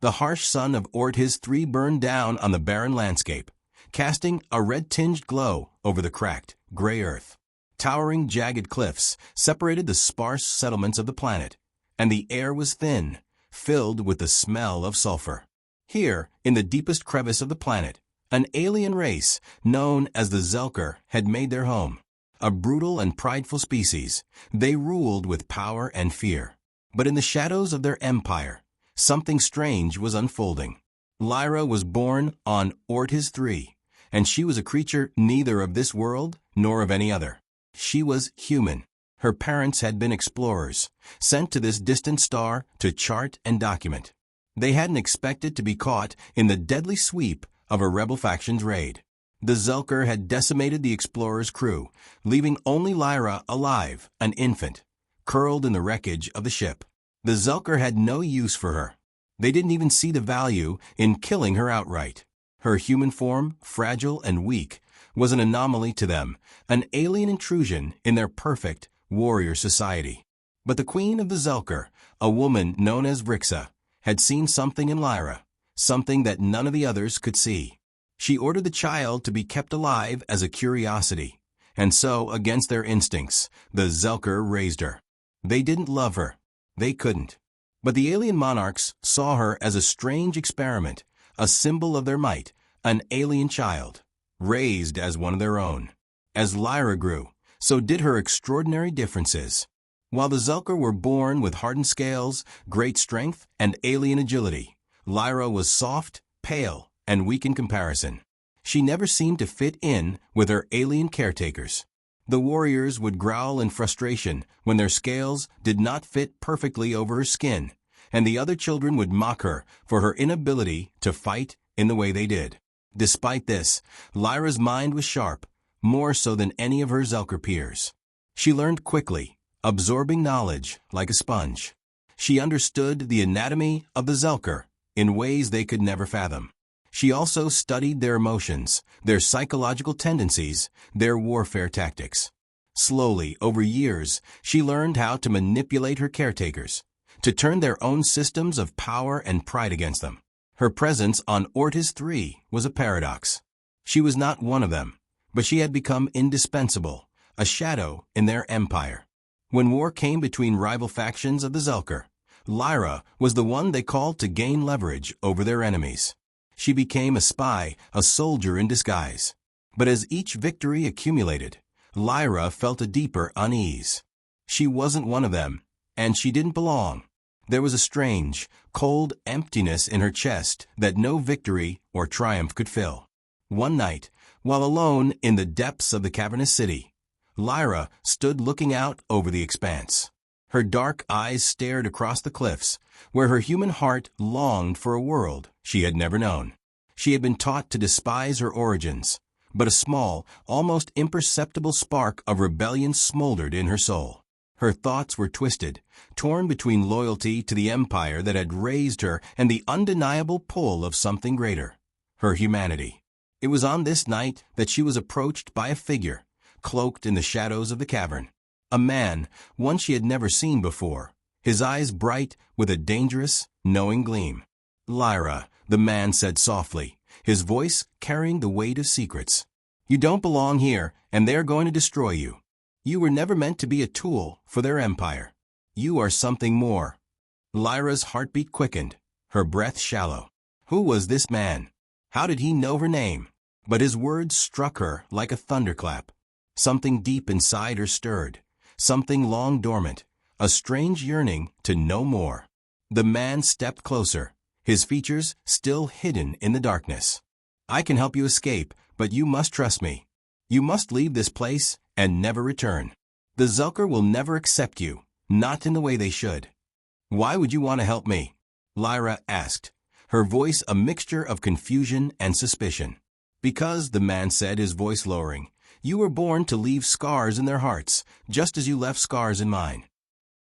The harsh sun of Ortiz 3 burned down on the barren landscape, casting a red-tinged glow over the cracked, gray earth. Towering, jagged cliffs separated the sparse settlements of the planet, and the air was thin, filled with the smell of sulfur. Here, in the deepest crevice of the planet, an alien race known as the Zelker had made their home. A brutal and prideful species, they ruled with power and fear. But in the shadows of their empire, something strange was unfolding. Lyra was born on Ortiz 3, and she was a creature neither of this world nor of any other. She was human. Her parents had been explorers, sent to this distant star to chart and document. They hadn't expected to be caught in the deadly sweep of a rebel faction's raid. The Zelker had decimated the explorer's crew, leaving only Lyra alive, an infant, curled in the wreckage of the ship. The Zelker had no use for her. They didn't even see the value in killing her outright. Her human form, fragile and weak, was an anomaly to them, an alien intrusion in their perfect warrior society. But the queen of the Zelker, a woman known as Vrixa, had seen something in Lyra, something that none of the others could see. She ordered the child to be kept alive as a curiosity, and so, against their instincts, the Zelker raised her. They didn't love her. They couldn't. But the alien monarchs saw her as a strange experiment, a symbol of their might, an alien child, raised as one of their own. As Lyra grew, so did her extraordinary differences. While the Zelker were born with hardened scales, great strength, and alien agility, Lyra was soft, pale, and weak in comparison. She never seemed to fit in with her alien caretakers. The warriors would growl in frustration when their scales did not fit perfectly over her skin, and the other children would mock her for her inability to fight in the way they did. Despite this, Lyra's mind was sharp, more so than any of her Zelker peers. She learned quickly, absorbing knowledge like a sponge. She understood the anatomy of the Zelker in ways they could never fathom. She also studied their emotions, their psychological tendencies, their warfare tactics. Slowly, over years, she learned how to manipulate her caretakers, to turn their own systems of power and pride against them. Her presence on Ortiz 3 was a paradox. She was not one of them, but she had become indispensable, a shadow in their empire. When war came between rival factions of the Zelker, Lyra was the one they called to gain leverage over their enemies. She became a spy, a soldier in disguise. But as each victory accumulated, Lyra felt a deeper unease. She wasn't one of them, and she didn't belong. There was a strange, cold emptiness in her chest that no victory or triumph could fill. One night, while alone in the depths of the cavernous city, Lyra stood looking out over the expanse. Her dark eyes stared across the cliffs, where her human heart longed for a world she had never known. She had been taught to despise her origins, but a small, almost imperceptible spark of rebellion smoldered in her soul. Her thoughts were twisted, torn between loyalty to the empire that had raised her and the undeniable pull of something greater, her humanity. It was on this night that she was approached by a figure, cloaked in the shadows of the cavern. A man, one she had never seen before, his eyes bright with a dangerous, knowing gleam. "Lyra," the man said softly, his voice carrying the weight of secrets. "You don't belong here, and they're going to destroy you. You were never meant to be a tool for their empire. You are something more." Lyra's heartbeat quickened, her breath shallow. Who was this man? How did he know her name? But his words struck her like a thunderclap. Something deep inside her stirred, something long dormant, a strange yearning to know more. The man stepped closer, his features still hidden in the darkness. "I can help you escape, but you must trust me. You must leave this place and never return. The Zelker will never accept you, not in the way they should." "Why would you want to help me?" Lyra asked, her voice a mixture of confusion and suspicion. "Because," the man said, his voice lowering, "you were born to leave scars in their hearts, just as you left scars in mine."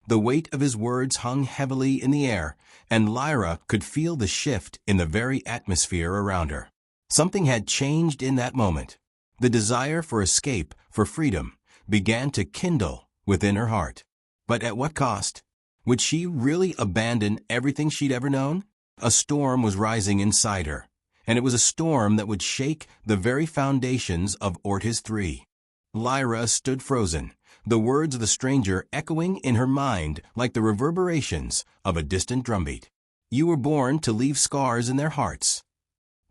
The weight of his words hung heavily in the air, and Lyra could feel the shift in the very atmosphere around her. Something had changed in that moment. The desire for escape, for freedom, began to kindle within her heart. But at what cost? Would she really abandon everything she'd ever known? A storm was rising inside her, and it was a storm that would shake the very foundations of Ortiz 3. Lyra stood frozen, the words of the stranger echoing in her mind like the reverberations of a distant drumbeat. You were born to leave scars in their hearts.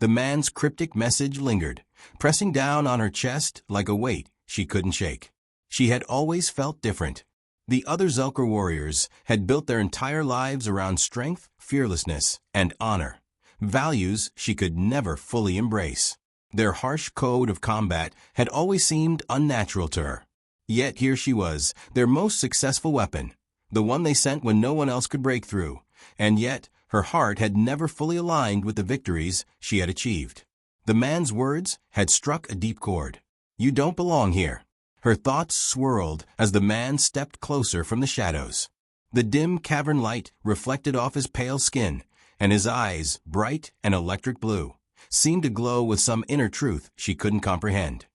The man's cryptic message lingered, pressing down on her chest like a weight she couldn't shake. She had always felt different. The other Zelker warriors had built their entire lives around strength, fearlessness, and honor, values she could never fully embrace. Their harsh code of combat had always seemed unnatural to her. Yet here she was, their most successful weapon, the one they sent when no one else could break through, and yet her heart had never fully aligned with the victories she had achieved. The man's words had struck a deep chord. You don't belong here. Her thoughts swirled as the man stepped closer from the shadows. The dim cavern light reflected off his pale skin, and his eyes, bright and electric blue, seemed to glow with some inner truth she couldn't comprehend.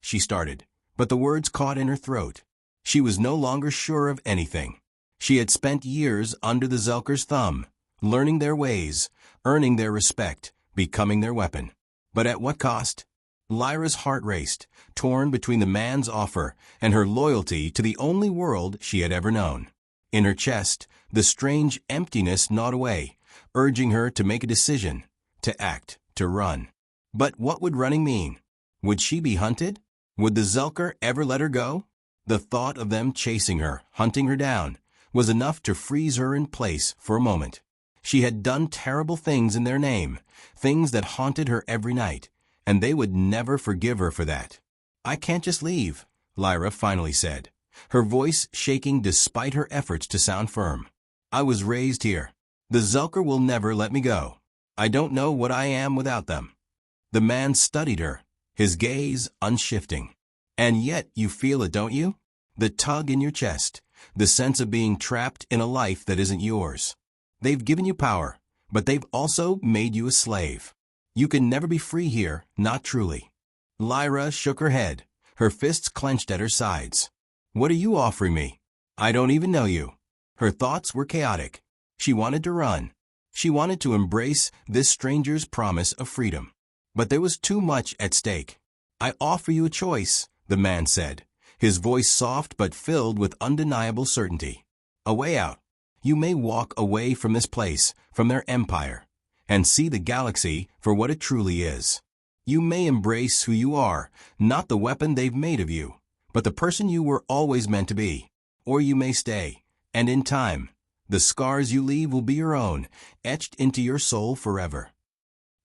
She started, but the words caught in her throat. She was no longer sure of anything. She had spent years under the Zelker's thumb, learning their ways, earning their respect, becoming their weapon. But at what cost? Lyra's heart raced, torn between the man's offer and her loyalty to the only world she had ever known. In her chest, the strange emptiness gnawed away, urging her to make a decision, to act, to run. But what would running mean? Would she be hunted? Would the Zelker ever let her go? The thought of them chasing her, hunting her down, was enough to freeze her in place for a moment. She had done terrible things in their name, things that haunted her every night, and they would never forgive her for that. I can't just leave, Lyra finally said, her voice shaking despite her efforts to sound firm. I was raised here. The Zelker will never let me go. I don't know what I am without them. The man studied her, his gaze unshifting. And yet you feel it, don't you? The tug in your chest, the sense of being trapped in a life that isn't yours. They've given you power, but they've also made you a slave. You can never be free here, not truly. Lyra shook her head, her fists clenched at her sides. What are you offering me? I don't even know you. Her thoughts were chaotic. She wanted to run. She wanted to embrace this stranger's promise of freedom. But there was too much at stake. I offer you a choice, the man said, his voice soft but filled with undeniable certainty. A way out. You may walk away from this place, from their empire, and see the galaxy for what it truly is. You may embrace who you are, not the weapon they've made of you, but the person you were always meant to be. Or you may stay, and in time, the scars you leave will be your own, etched into your soul forever.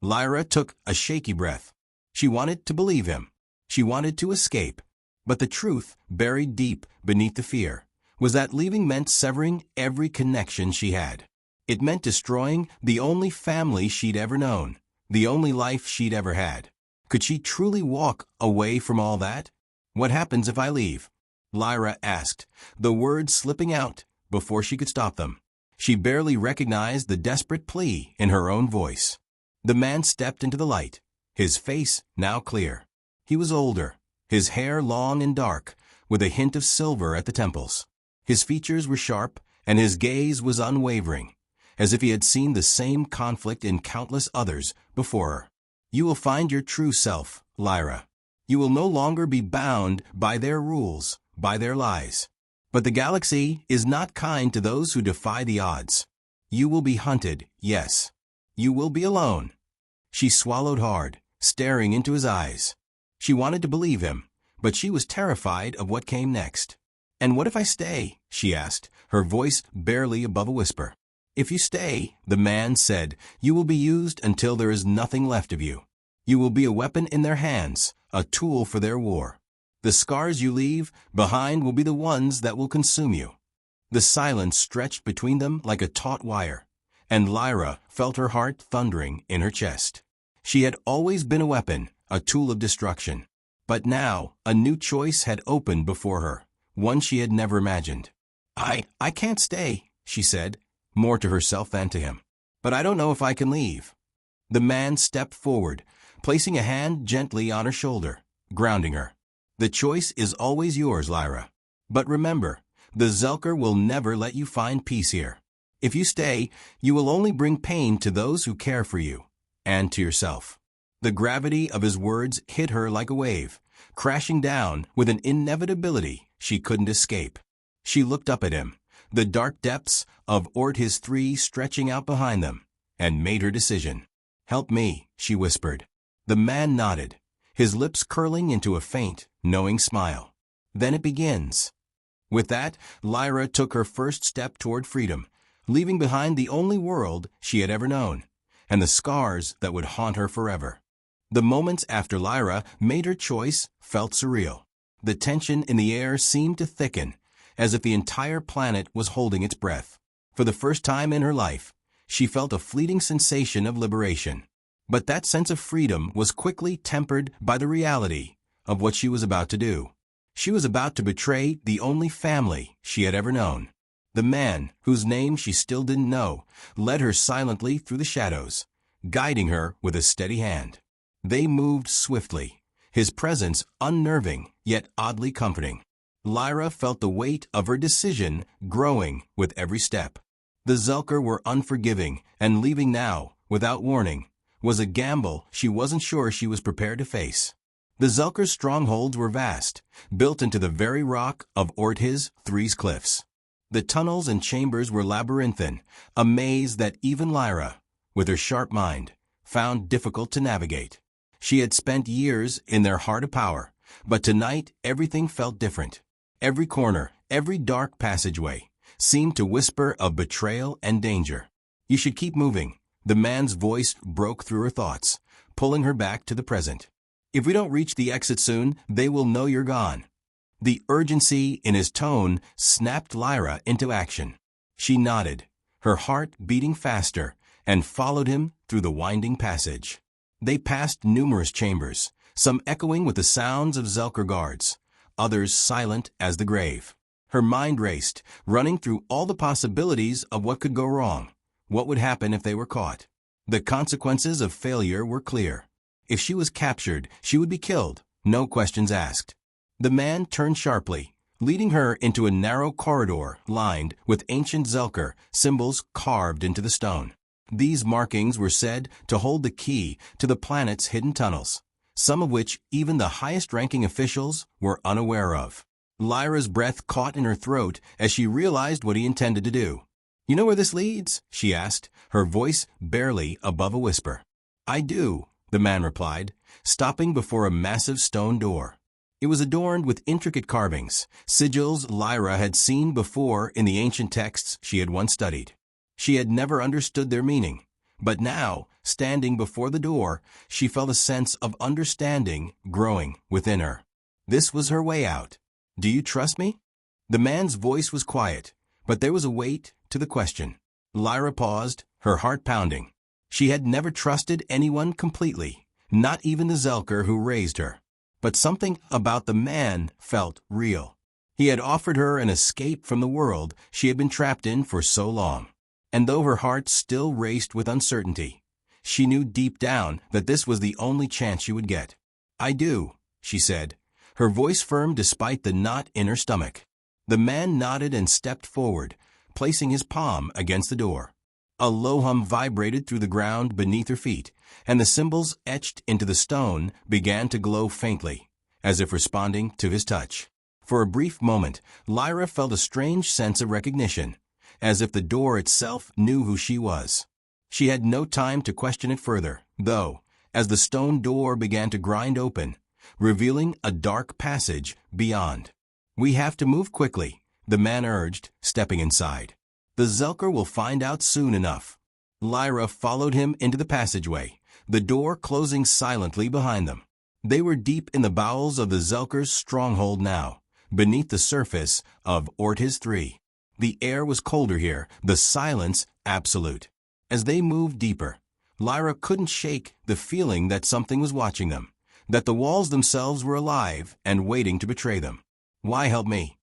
Lyra took a shaky breath. She wanted to believe him. She wanted to escape. But the truth, buried deep beneath the fear, was that leaving meant severing every connection she had. It meant destroying the only family she'd ever known, the only life she'd ever had. Could she truly walk away from all that? What happens if I leave? Lyra asked, the words slipping out before she could stop them. She barely recognized the desperate plea in her own voice. The man stepped into the light, his face now clear. He was older, his hair long and dark, with a hint of silver at the temples. His features were sharp, and his gaze was unwavering, as if he had seen the same conflict in countless others before her. You will find your true self, Lyra. You will no longer be bound by their rules, by their lies. But the galaxy is not kind to those who defy the odds. You will be hunted, yes. You will be alone. She swallowed hard, staring into his eyes. She wanted to believe him, but she was terrified of what came next. And what if I stay? She asked, her voice barely above a whisper. If you stay, the man said, you will be used until there is nothing left of you. You will be a weapon in their hands, a tool for their war. The scars you leave behind will be the ones that will consume you. The silence stretched between them like a taut wire, and Lyra felt her heart thundering in her chest. She had always been a weapon, a tool of destruction. But now, a new choice had opened before her, one she had never imagined. I can't stay, she said, more to herself than to him. But I don't know if I can leave. The man stepped forward, placing a hand gently on her shoulder, grounding her. The choice is always yours, Lyra. But remember, the Zelker will never let you find peace here. If you stay, you will only bring pain to those who care for you, and to yourself. The gravity of his words hit her like a wave, crashing down with an inevitability she couldn't escape. She looked up at him, the dark depths of his 3 stretching out behind them, and made her decision. "Help me," she whispered. The man nodded, his lips curling into a faint, knowing smile. "Then it begins." With that, Lyra took her first step toward freedom, leaving behind the only world she had ever known, and the scars that would haunt her forever. The moments after Lyra made her choice felt surreal. The tension in the air seemed to thicken, as if the entire planet was holding its breath. For the first time in her life, she felt a fleeting sensation of liberation. But that sense of freedom was quickly tempered by the reality of what she was about to do. She was about to betray the only family she had ever known. The man, whose name she still didn't know, led her silently through the shadows, guiding her with a steady hand. They moved swiftly, his presence unnerving yet oddly comforting. Lyra felt the weight of her decision growing with every step. The Zelker were unforgiving, and leaving now, without warning, was a gamble she wasn't sure she was prepared to face. The Zelker's strongholds were vast, built into the very rock of his 3's cliffs. The tunnels and chambers were labyrinthine, a maze that even Lyra, with her sharp mind, found difficult to navigate. She had spent years in their heart of power, but tonight everything felt different. Every corner, every dark passageway, seemed to whisper of betrayal and danger. "You should keep moving." The man's voice broke through her thoughts, pulling her back to the present. "If we don't reach the exit soon, they will know you're gone." The urgency in his tone snapped Lyra into action. She nodded, her heart beating faster, and followed him through the winding passage. They passed numerous chambers, some echoing with the sounds of Zelker guards, others silent as the grave. Her mind raced, running through all the possibilities of what could go wrong. What would happen if they were caught? The consequences of failure were clear. If she was captured, she would be killed, no questions asked. The man turned sharply, leading her into a narrow corridor lined with ancient Zelker symbols carved into the stone. These markings were said to hold the key to the planet's hidden tunnels, some of which even the highest-ranking officials were unaware of. Lyra's breath caught in her throat as she realized what he intended to do. "You know where this leads?" she asked, her voice barely above a whisper. "I do," the man replied, stopping before a massive stone door. It was adorned with intricate carvings, sigils Lyra had seen before in the ancient texts she had once studied. She had never understood their meaning, but now, standing before the door, she felt a sense of understanding growing within her. This was her way out. "Do you trust me?" The man's voice was quiet, but there was a weight to the question. Lyra paused, her heart pounding. She had never trusted anyone completely, not even the Zelker who raised her. But something about the man felt real. He had offered her an escape from the world she had been trapped in for so long. And though her heart still raced with uncertainty, she knew deep down that this was the only chance she would get. "I do," she said, her voice firm despite the knot in her stomach. The man nodded and stepped forward, placing his palm against the door. A low hum vibrated through the ground beneath her feet, and the symbols etched into the stone began to glow faintly, as if responding to his touch. For a brief moment, Lyra felt a strange sense of recognition, as if the door itself knew who she was. She had no time to question it further, though, as the stone door began to grind open, revealing a dark passage beyond. "We have to move quickly," the man urged, stepping inside. "The Zelker will find out soon enough." Lyra followed him into the passageway, the door closing silently behind them. They were deep in the bowels of the Zelker's stronghold now, beneath the surface of his 3. The air was colder here, the silence absolute. As they moved deeper, Lyra couldn't shake the feeling that something was watching them, that the walls themselves were alive and waiting to betray them. "Why help me?"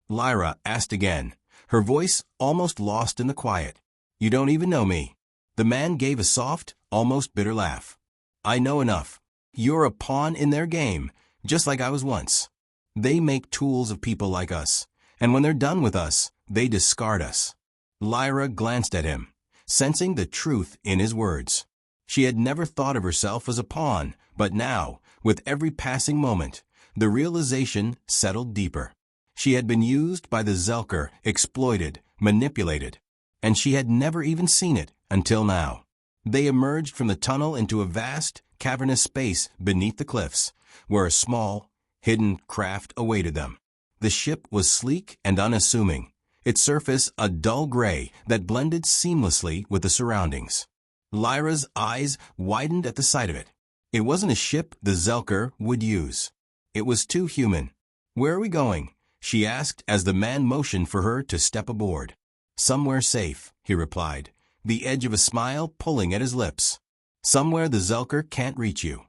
Lyra asked again, her voice almost lost in the quiet. "You don't even know me." The man gave a soft, almost bitter laugh. "I know enough. You're a pawn in their game, just like I was once. They make tools of people like us, and when they're done with us, they discard us." Lyra glanced at him, sensing the truth in his words. She had never thought of herself as a pawn, but now, with every passing moment, the realization settled deeper. She had been used by the Zelker, exploited, manipulated, and she had never even seen it until now. They emerged from the tunnel into a vast, cavernous space beneath the cliffs, where a small, hidden craft awaited them. The ship was sleek and unassuming, its surface a dull gray that blended seamlessly with the surroundings. Lyra's eyes widened at the sight of it. It wasn't a ship the Zelker would use. It was too human. "Where are we going?" she asked as the man motioned for her to step aboard. "Somewhere safe," he replied, the edge of a smile pulling at his lips. "Somewhere the Zelker can't reach you."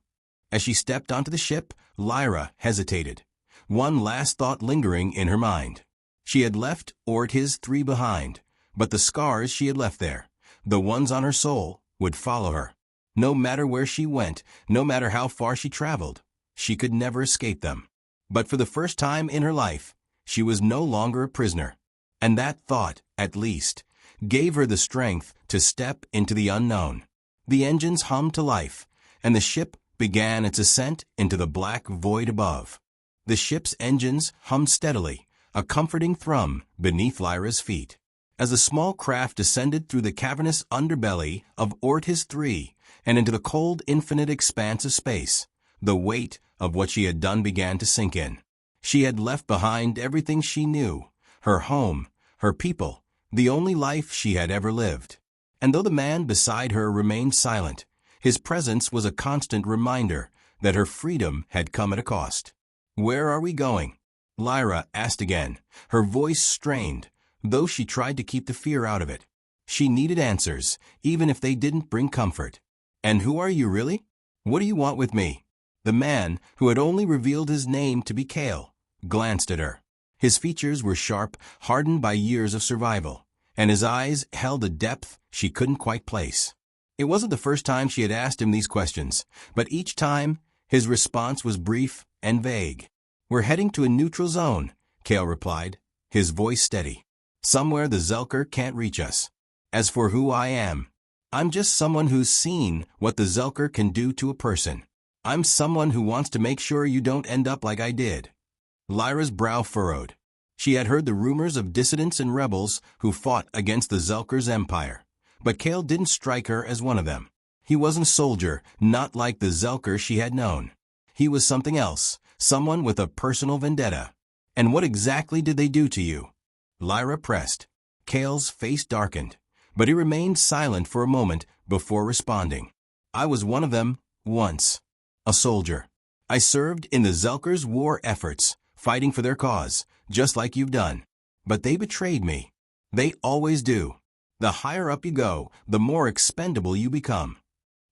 As she stepped onto the ship, Lyra hesitated, one last thought lingering in her mind. She had left his 3 behind, but the scars she had left there, the ones on her soul, would follow her. No matter where she went, no matter how far she traveled, she could never escape them. But for the first time in her life, she was no longer a prisoner. And that thought, at least, gave her the strength to step into the unknown. The engines hummed to life, and the ship began its ascent into the black void above. The ship's engines hummed steadily, a comforting thrum beneath Lyra's feet. As the small craft descended through the cavernous underbelly of his 3 and into the cold, infinite expanse of space, the weight of what she had done began to sink in. She had left behind everything she knew, her home, her people, the only life she had ever lived. And though the man beside her remained silent, his presence was a constant reminder that her freedom had come at a cost. "Where are we going?" Lyra asked again, her voice strained, though she tried to keep the fear out of it. She needed answers, even if they didn't bring comfort. "And who are you really? What do you want with me?" The man, who had only revealed his name to be Kale, glanced at her. His features were sharp, hardened by years of survival, and his eyes held a depth she couldn't quite place. It wasn't the first time she had asked him these questions, but each time his response was brief and vague. "We're heading to a neutral zone," Kale replied, his voice steady. "Somewhere the Zelker can't reach us. As for who I am, I'm just someone who's seen what the Zelker can do to a person. I'm someone who wants to make sure you don't end up like I did." Lyra's brow furrowed. She had heard the rumors of dissidents and rebels who fought against the Zelker's empire, but Kale didn't strike her as one of them. He wasn't a soldier, not like the Zelker she had known. He was something else, someone with a personal vendetta. "And what exactly did they do to you?" Lyra pressed. Kale's face darkened, but he remained silent for a moment before responding. "I was one of them, once. A soldier. I served in the Zelker's war efforts, fighting for their cause, just like you've done. But they betrayed me. They always do. The higher up you go, the more expendable you become."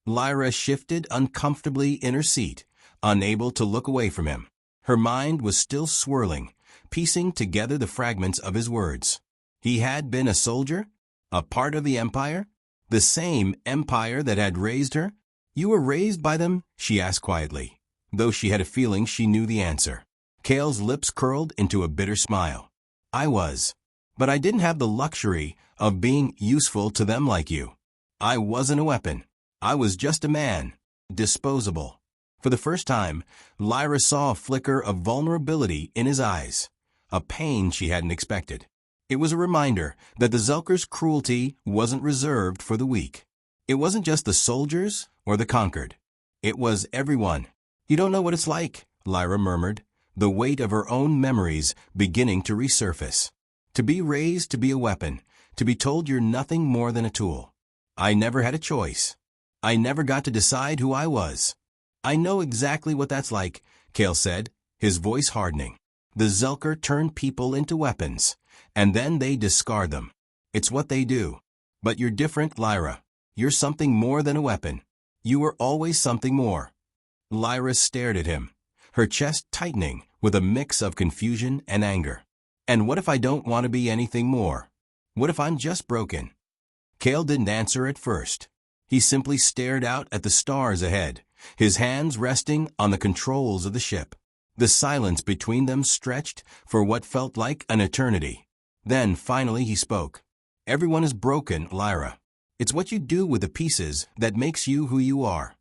Lyra shifted uncomfortably in her seat, unable to look away from him. Her mind was still swirling, piecing together the fragments of his words. He had been a soldier? A part of the empire? The same empire that had raised her? "You were raised by them?" she asked quietly, though she had a feeling she knew the answer. Kale's lips curled into a bitter smile. "I was. But I didn't have the luxury of being useful to them like you. I wasn't a weapon. I was just a man. Disposable." For the first time, Lyra saw a flicker of vulnerability in his eyes, a pain she hadn't expected. It was a reminder that the Zelker's cruelty wasn't reserved for the weak. It wasn't just the soldiers or the conquered. It was everyone. "You don't know what it's like," Lyra murmured, the weight of her own memories beginning to resurface. "To be raised to be a weapon, to be told you're nothing more than a tool. I never had a choice. I never got to decide who I was." "I know exactly what that's like," Kale said, his voice hardening. "The Zelker turn people into weapons, and then they discard them. It's what they do. But you're different, Lyra. You're something more than a weapon. You were always something more." Lyra stared at him, her chest tightening with a mix of confusion and anger. "And what if I don't want to be anything more? What if I'm just broken?" Kale didn't answer at first. He simply stared out at the stars ahead, his hands resting on the controls of the ship. The silence between them stretched for what felt like an eternity. Then finally he spoke. Everyone is broken, Lyra. It's what you do with the pieces that makes you who you are.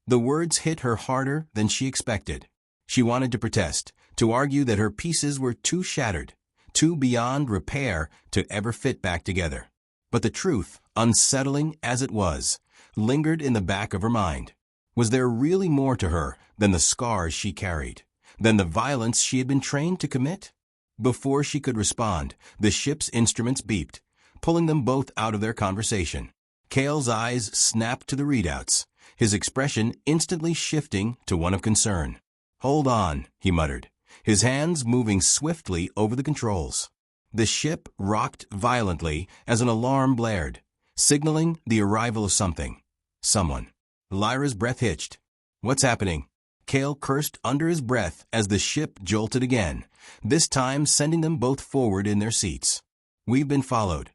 The words hit her harder than she expected. She wanted to protest, to argue that her pieces were too shattered, too beyond repair to ever fit back together. But the truth, unsettling as it was, lingered in the back of her mind. Was there really more to her than the scars she carried, than the violence she had been trained to commit? Before she could respond, the ship's instruments beeped, pulling them both out of their conversation. Cale's eyes snapped to the readouts, his expression instantly shifting to one of concern. "Hold on," he muttered, his hands moving swiftly over the controls. The ship rocked violently as an alarm blared, signaling the arrival of someone. Lyra's breath hitched. "What's happening?" Cale cursed under his breath as the ship jolted again, this time sending them both forward in their seats. "We've been followed."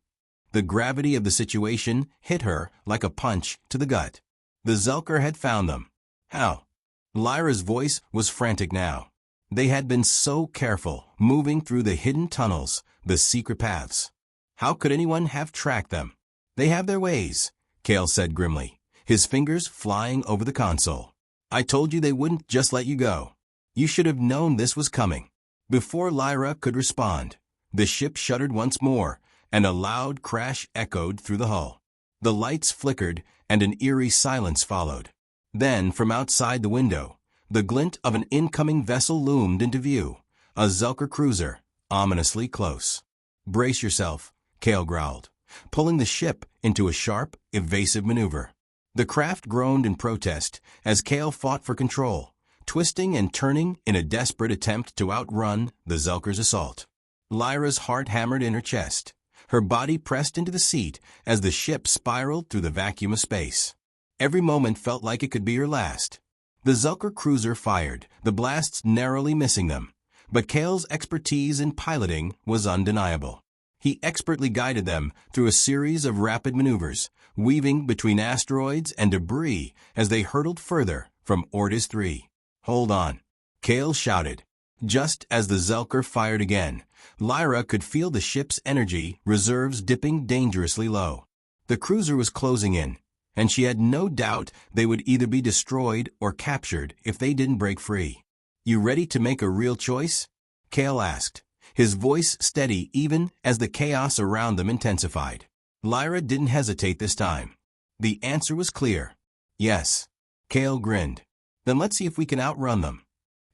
The gravity of the situation hit her like a punch to the gut. The Zelker had found them. How? Lyra's voice was frantic now. They had been so careful, moving through the hidden tunnels, the secret paths. How could anyone have tracked them? "They have their ways," Cale said grimly, his fingers flying over the console. "I told you they wouldn't just let you go. You should have known this was coming." Before Lyra could respond, the ship shuddered once more, and a loud crash echoed through the hull. The lights flickered, and an eerie silence followed. Then, from outside the window, the glint of an incoming vessel loomed into view, a Zelker cruiser, ominously close. "Brace yourself," Cale growled, pulling the ship into a sharp, evasive maneuver. The craft groaned in protest as Cale fought for control, twisting and turning in a desperate attempt to outrun the Zelker's assault. Lyra's heart hammered in her chest. Her body pressed into the seat as the ship spiraled through the vacuum of space. Every moment felt like it could be her last. The Zelker cruiser fired, the blasts narrowly missing them, but Cale's expertise in piloting was undeniable. He expertly guided them through a series of rapid maneuvers, weaving between asteroids and debris as they hurtled further from Ortis 3. "Hold on," Cale shouted. Just as the Zelker fired again, Lyra could feel the ship's energy reserves dipping dangerously low. The cruiser was closing in, and she had no doubt they would either be destroyed or captured if they didn't break free. "You ready to make a real choice?" Cale asked, his voice steady even as the chaos around them intensified. Lyra didn't hesitate this time. The answer was clear. "Yes." Cale grinned. "Then let's see if we can outrun them."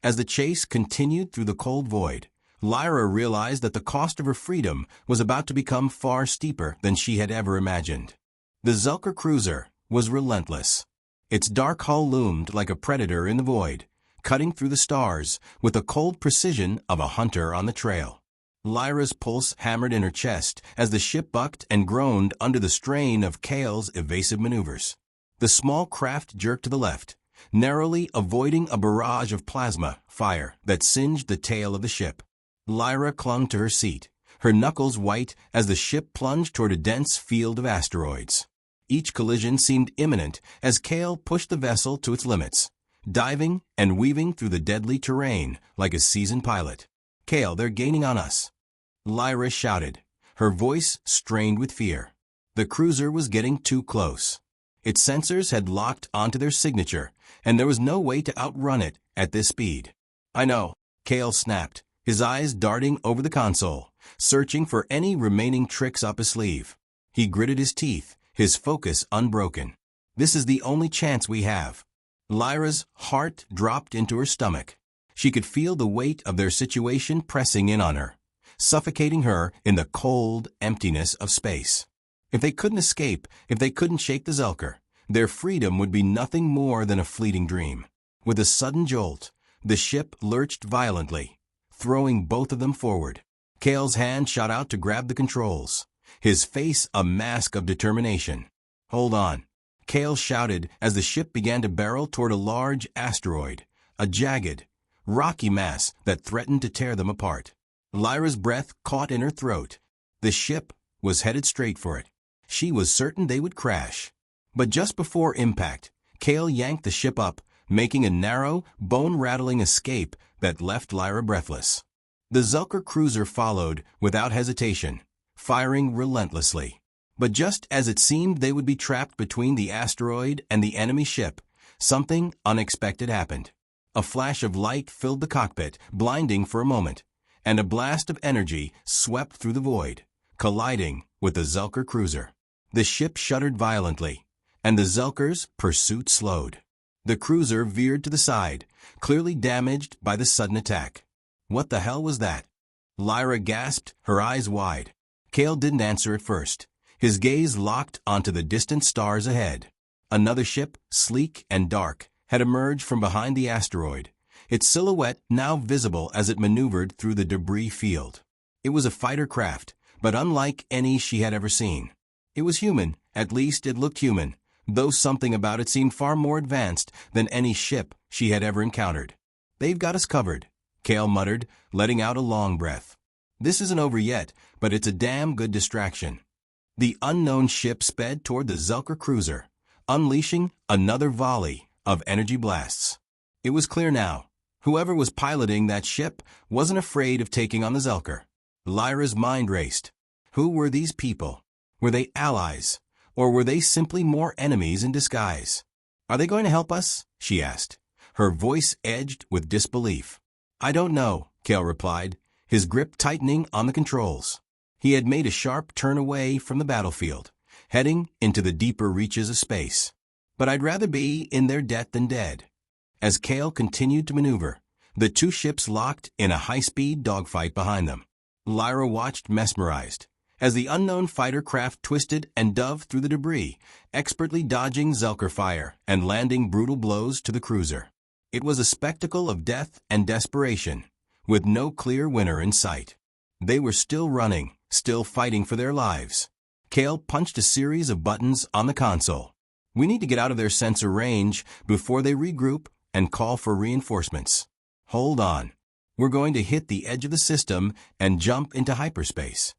As the chase continued through the cold void, Lyra realized that the cost of her freedom was about to become far steeper than she had ever imagined. The Zelker cruiser was relentless. Its dark hull loomed like a predator in the void, cutting through the stars with the cold precision of a hunter on the trail. Lyra's pulse hammered in her chest as the ship bucked and groaned under the strain of Cale's evasive maneuvers. The small craft jerked to the left, narrowly avoiding a barrage of plasma fire that singed the tail of the ship. Lyra clung to her seat, her knuckles white as the ship plunged toward a dense field of asteroids. Each collision seemed imminent as Cale pushed the vessel to its limits, diving and weaving through the deadly terrain like a seasoned pilot. "Cale, they're gaining on us," Lyra shouted, her voice strained with fear. The cruiser was getting too close. Its sensors had locked onto their signature, and there was no way to outrun it at this speed. "I know," Cale snapped, his eyes darting over the console, searching for any remaining tricks up his sleeve. He gritted his teeth, his focus unbroken. "This is the only chance we have." Lyra's heart dropped into her stomach. She could feel the weight of their situation pressing in on her, suffocating her in the cold emptiness of space. If they couldn't escape, if they couldn't shake the Zelker, their freedom would be nothing more than a fleeting dream. With a sudden jolt, the ship lurched violently, throwing both of them forward. Cale's hand shot out to grab the controls, his face a mask of determination. "Hold on," Cale shouted as the ship began to barrel toward a large asteroid, a jagged, rocky mass that threatened to tear them apart. Lyra's breath caught in her throat. The ship was headed straight for it. She was certain they would crash. But just before impact, Cale yanked the ship up, making a narrow, bone-rattling escape that left Lyra breathless. The Zelker cruiser followed without hesitation, firing relentlessly. But just as it seemed they would be trapped between the asteroid and the enemy ship, something unexpected happened. A flash of light filled the cockpit, blinding for a moment, and a blast of energy swept through the void, colliding with the Zelker cruiser. The ship shuddered violently, and the Zelker's pursuit slowed. The cruiser veered to the side, clearly damaged by the sudden attack. What the hell was that? Lyra gasped, her eyes wide. Cale didn't answer at first. His gaze locked onto the distant stars ahead. Another ship, sleek and dark, had emerged from behind the asteroid, its silhouette now visible as it maneuvered through the debris field. It was a fighter craft, but unlike any she had ever seen. It was human, at least it looked human, though something about it seemed far more advanced than any ship she had ever encountered. "They've got us covered," Cale muttered, letting out a long breath. "This isn't over yet, but it's a damn good distraction." The unknown ship sped toward the Zelker cruiser, unleashing another volley of energy blasts. It was clear now. Whoever was piloting that ship wasn't afraid of taking on the Zelker. Lyra's mind raced. Who were these people? Were they allies, or were they simply more enemies in disguise? "Are they going to help us?" she asked, her voice edged with disbelief. "I don't know," Cale replied, his grip tightening on the controls. He had made a sharp turn away from the battlefield, heading into the deeper reaches of space. "But I'd rather be in their debt than dead." As Cale continued to maneuver, the two ships locked in a high-speed dogfight behind them. Lyra watched mesmerized, as the unknown fighter craft twisted and dove through the debris, expertly dodging Zelker fire and landing brutal blows to the cruiser. It was a spectacle of death and desperation, with no clear winner in sight. They were still running, still fighting for their lives. Cale punched a series of buttons on the console. "We need to get out of their sensor range before they regroup and call for reinforcements. Hold on. We're going to hit the edge of the system and jump into hyperspace."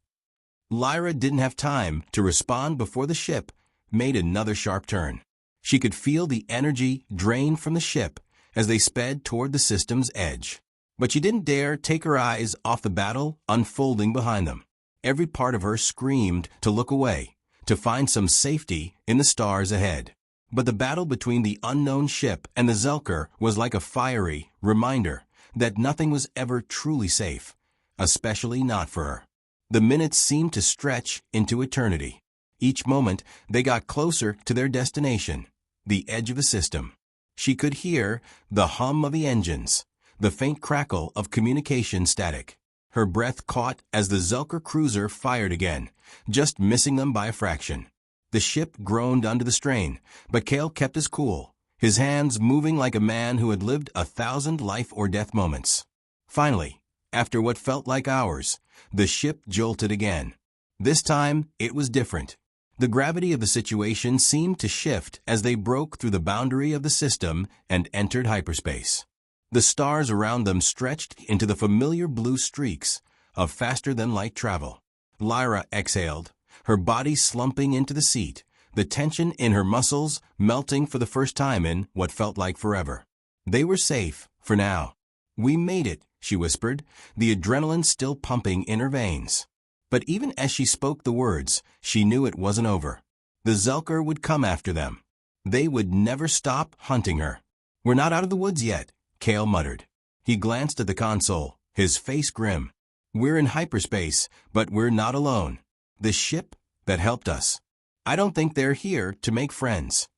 Lyra didn't have time to respond before the ship made another sharp turn. She could feel the energy drain from the ship as they sped toward the system's edge. But she didn't dare take her eyes off the battle unfolding behind them. Every part of her screamed to look away, to find some safety in the stars ahead. But the battle between the unknown ship and the Zelker was like a fiery reminder that nothing was ever truly safe, especially not for her. The minutes seemed to stretch into eternity. Each moment, they got closer to their destination, the edge of the system. She could hear the hum of the engines, the faint crackle of communication static. Her breath caught as the Zelker cruiser fired again, just missing them by a fraction. The ship groaned under the strain, but Cale kept his cool, his hands moving like a man who had lived 1,000 life-or-death moments. Finally, after what felt like hours, the ship jolted again. This time, it was different. The gravity of the situation seemed to shift as they broke through the boundary of the system and entered hyperspace. The stars around them stretched into the familiar blue streaks of faster-than-light travel. Lyra exhaled, her body slumping into the seat, the tension in her muscles melting for the first time in what felt like forever. They were safe, for now. "We made it," she whispered, the adrenaline still pumping in her veins. But even as she spoke the words, she knew it wasn't over. The Zelker would come after them. They would never stop hunting her. "We're not out of the woods yet," Cale muttered. He glanced at the console, his face grim. "We're in hyperspace, but we're not alone. The ship that helped us. I don't think they're here to make friends."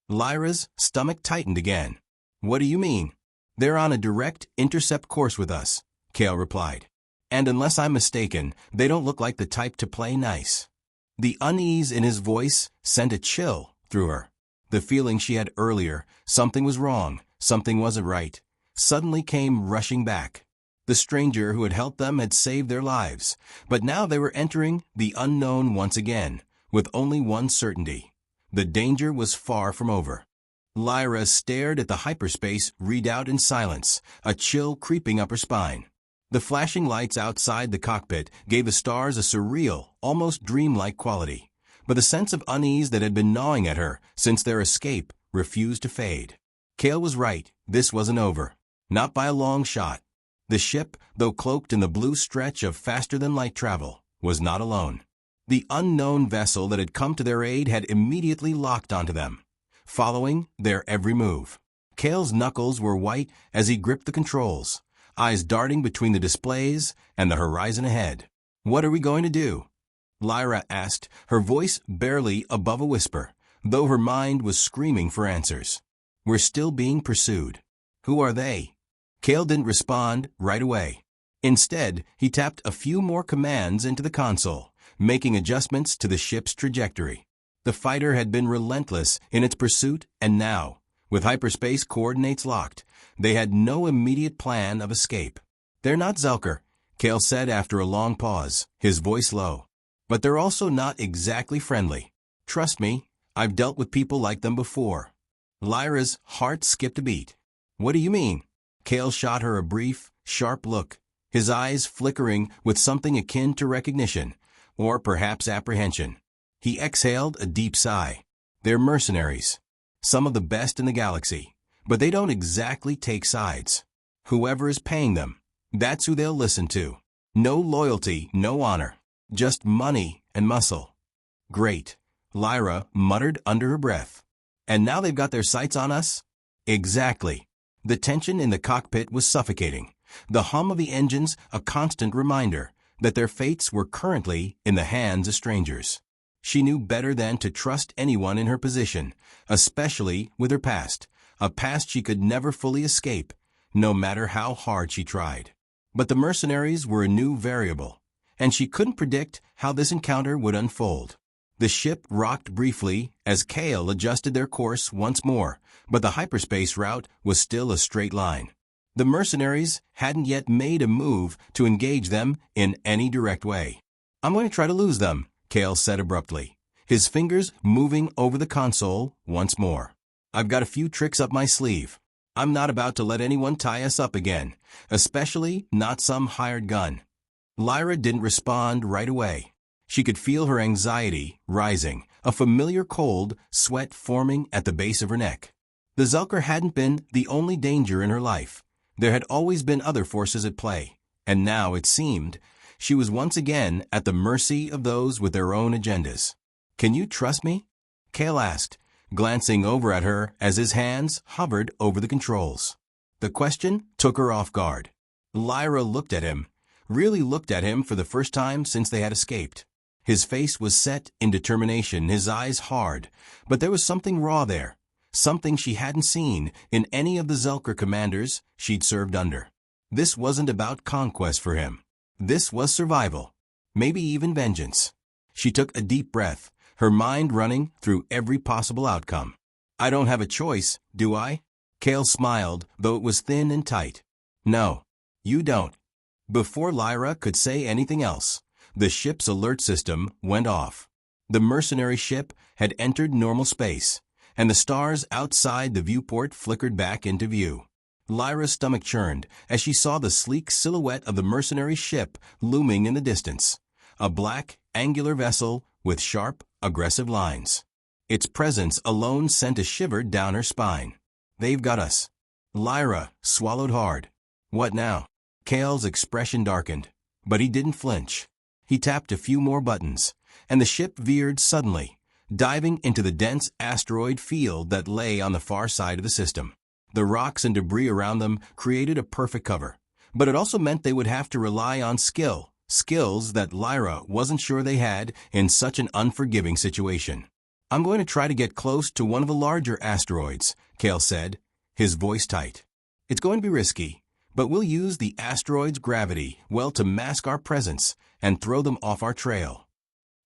Lyra's stomach tightened again. "What do you mean?" "They're on a direct intercept course with us," Cale replied. "And unless I'm mistaken, they don't look like the type to play nice." The unease in his voice sent a chill through her. The feeling she had earlier, something was wrong, something wasn't right, suddenly came rushing back. The stranger who had helped them had saved their lives, but now they were entering the unknown once again, with only one certainty. The danger was far from over. Lyra stared at the hyperspace readout in silence, a chill creeping up her spine. The flashing lights outside the cockpit gave the stars a surreal, almost dreamlike quality, but the sense of unease that had been gnawing at her since their escape refused to fade. Cale was right, this wasn't over. Not by a long shot. The ship, though cloaked in the blue stretch of faster-than-light travel, was not alone. The unknown vessel that had come to their aid had immediately locked onto them, following their every move. Kale's knuckles were white as he gripped the controls, eyes darting between the displays and the horizon ahead. "What are we going to do?" Lyra asked, her voice barely above a whisper, though her mind was screaming for answers. "We're still being pursued." "Who are they?" Kale didn't respond right away. Instead, he tapped a few more commands into the console, making adjustments to the ship's trajectory. The fighter had been relentless in its pursuit, and now, with hyperspace coordinates locked, they had no immediate plan of escape. "They're not Zelker," Kale said after a long pause, his voice low. "But they're also not exactly friendly. Trust me, I've dealt with people like them before." Lyra's heart skipped a beat. "What do you mean?" Kale shot her a brief, sharp look, his eyes flickering with something akin to recognition, or perhaps apprehension. He exhaled a deep sigh. "They're mercenaries. Some of the best in the galaxy, but they don't exactly take sides. Whoever is paying them, that's who they'll listen to. No loyalty, no honor, just money and muscle." "Great," Lyra muttered under her breath. "And now they've got their sights on us?" "Exactly." The tension in the cockpit was suffocating, the hum of the engines a constant reminder that their fates were currently in the hands of strangers. She knew better than to trust anyone in her position, especially with her past, a past she could never fully escape, no matter how hard she tried. But the mercenaries were a new variable, and she couldn't predict how this encounter would unfold. The ship rocked briefly as Kale adjusted their course once more, but the hyperspace route was still a straight line. The mercenaries hadn't yet made a move to engage them in any direct way. "I'm going to try to lose them," Kale said abruptly, his fingers moving over the console once more. "I've got a few tricks up my sleeve. I'm not about to let anyone tie us up again, especially not some hired gun." Lyra didn't respond right away. She could feel her anxiety rising, a familiar cold sweat forming at the base of her neck. The Zelker hadn't been the only danger in her life. There had always been other forces at play, and now, it seemed, she was once again at the mercy of those with their own agendas. "Can you trust me?" Kale asked, glancing over at her as his hands hovered over the controls. The question took her off guard. Lyra looked at him, really looked at him for the first time since they had escaped. His face was set in determination, his eyes hard, but there was something raw there, something she hadn't seen in any of the Zelker commanders she'd served under. This wasn't about conquest for him. This was survival, maybe even vengeance. She took a deep breath, her mind running through every possible outcome. "I don't have a choice, do I?" Kale smiled, though it was thin and tight. "No, you don't." Before Lyra could say anything else, the ship's alert system went off. The mercenary ship had entered normal space, and the stars outside the viewport flickered back into view. Lyra's stomach churned as she saw the sleek silhouette of the mercenary ship looming in the distance, a black, angular vessel with sharp, aggressive lines. Its presence alone sent a shiver down her spine. "They've got us." Lyra swallowed hard. "What now?" Kale's expression darkened, but he didn't flinch. He tapped a few more buttons, and the ship veered suddenly, diving into the dense asteroid field that lay on the far side of the system. The rocks and debris around them created a perfect cover, but it also meant they would have to rely on skills that Lyra wasn't sure they had in such an unforgiving situation. "I'm going to try to get close to one of the larger asteroids," Kale said, his voice tight. "It's going to be risky, but we'll use the asteroid's gravity well to mask our presence and throw them off our trail."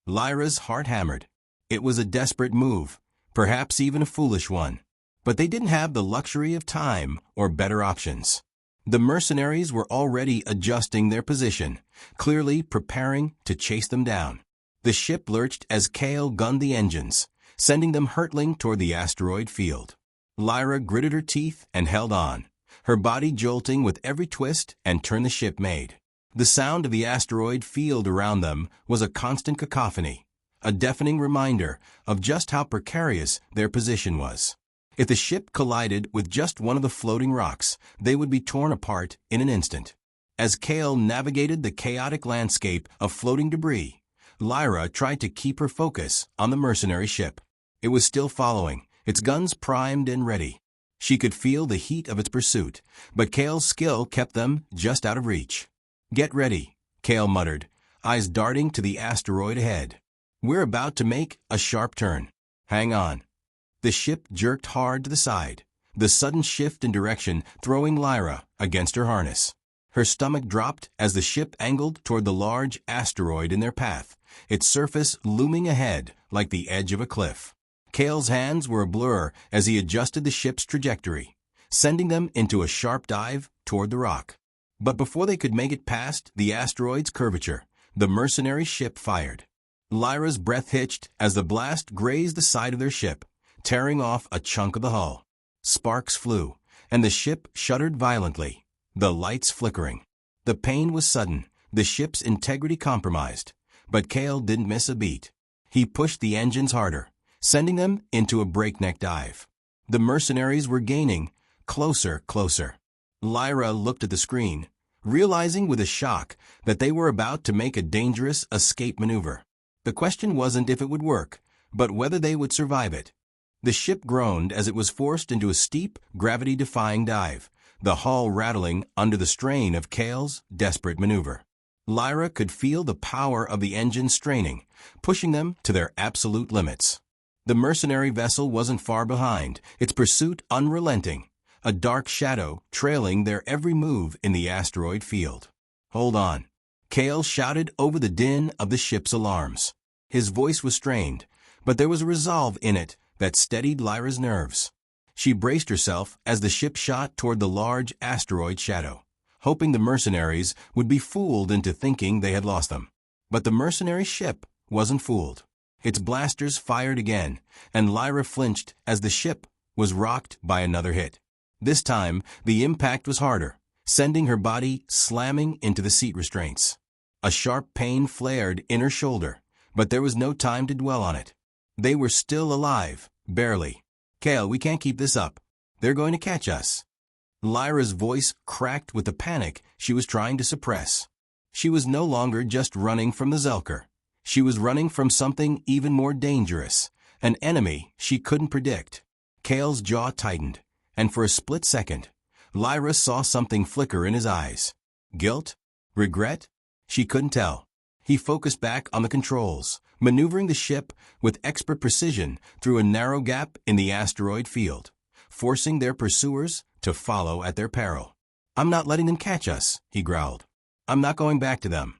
Lyra's heart hammered. It was a desperate move, perhaps even a foolish one, but they didn't have the luxury of time or better options. The mercenaries were already adjusting their position, clearly preparing to chase them down. The ship lurched as Kale gunned the engines, sending them hurtling toward the asteroid field. Lyra gritted her teeth and held on, her body jolting with every twist and turn the ship made. The sound of the asteroid field around them was a constant cacophony, a deafening reminder of just how precarious their position was. If the ship collided with just one of the floating rocks, they would be torn apart in an instant. As Kale navigated the chaotic landscape of floating debris, Lyra tried to keep her focus on the mercenary ship. It was still following, its guns primed and ready. She could feel the heat of its pursuit, but Kale's skill kept them just out of reach. "Get ready," Kale muttered, eyes darting to the asteroid ahead. "We're about to make a sharp turn. Hang on." The ship jerked hard to the side, the sudden shift in direction throwing Lyra against her harness. Her stomach dropped as the ship angled toward the large asteroid in their path, its surface looming ahead like the edge of a cliff. Kale's hands were a blur as he adjusted the ship's trajectory, sending them into a sharp dive toward the rock. But before they could make it past the asteroid's curvature, the mercenary ship fired. Lyra's breath hitched as the blast grazed the side of their ship, tearing off a chunk of the hull. Sparks flew, and the ship shuddered violently, the lights flickering. The pain was sudden, the ship's integrity compromised, but Kale didn't miss a beat. He pushed the engines harder, sending them into a breakneck dive. The mercenaries were gaining, closer. Lyra looked at the screen, realizing with a shock that they were about to make a dangerous escape maneuver. The question wasn't if it would work, but whether they would survive it. The ship groaned as it was forced into a steep, gravity-defying dive, the hull rattling under the strain of Kale's desperate maneuver. Lyra could feel the power of the engine straining, pushing them to their absolute limits. The mercenary vessel wasn't far behind, its pursuit unrelenting, a dark shadow trailing their every move in the asteroid field. "Hold on," Kale shouted over the din of the ship's alarms. His voice was strained, but there was a resolve in it that steadied Lyra's nerves. She braced herself as the ship shot toward the large asteroid shadow, hoping the mercenaries would be fooled into thinking they had lost them. But the mercenary ship wasn't fooled. Its blasters fired again, and Lyra flinched as the ship was rocked by another hit. This time, the impact was harder, sending her body slamming into the seat restraints. A sharp pain flared in her shoulder, but there was no time to dwell on it. They were still alive, barely. "Kale, we can't keep this up. They're going to catch us." Lyra's voice cracked with the panic she was trying to suppress. She was no longer just running from the Zelker. She was running from something even more dangerous, an enemy she couldn't predict. Kale's jaw tightened, and for a split second, Lyra saw something flicker in his eyes. Guilt? Regret? She couldn't tell. He focused back on the controls, maneuvering the ship with expert precision through a narrow gap in the asteroid field, forcing their pursuers to follow at their peril. "I'm not letting them catch us," he growled. "I'm not going back to them."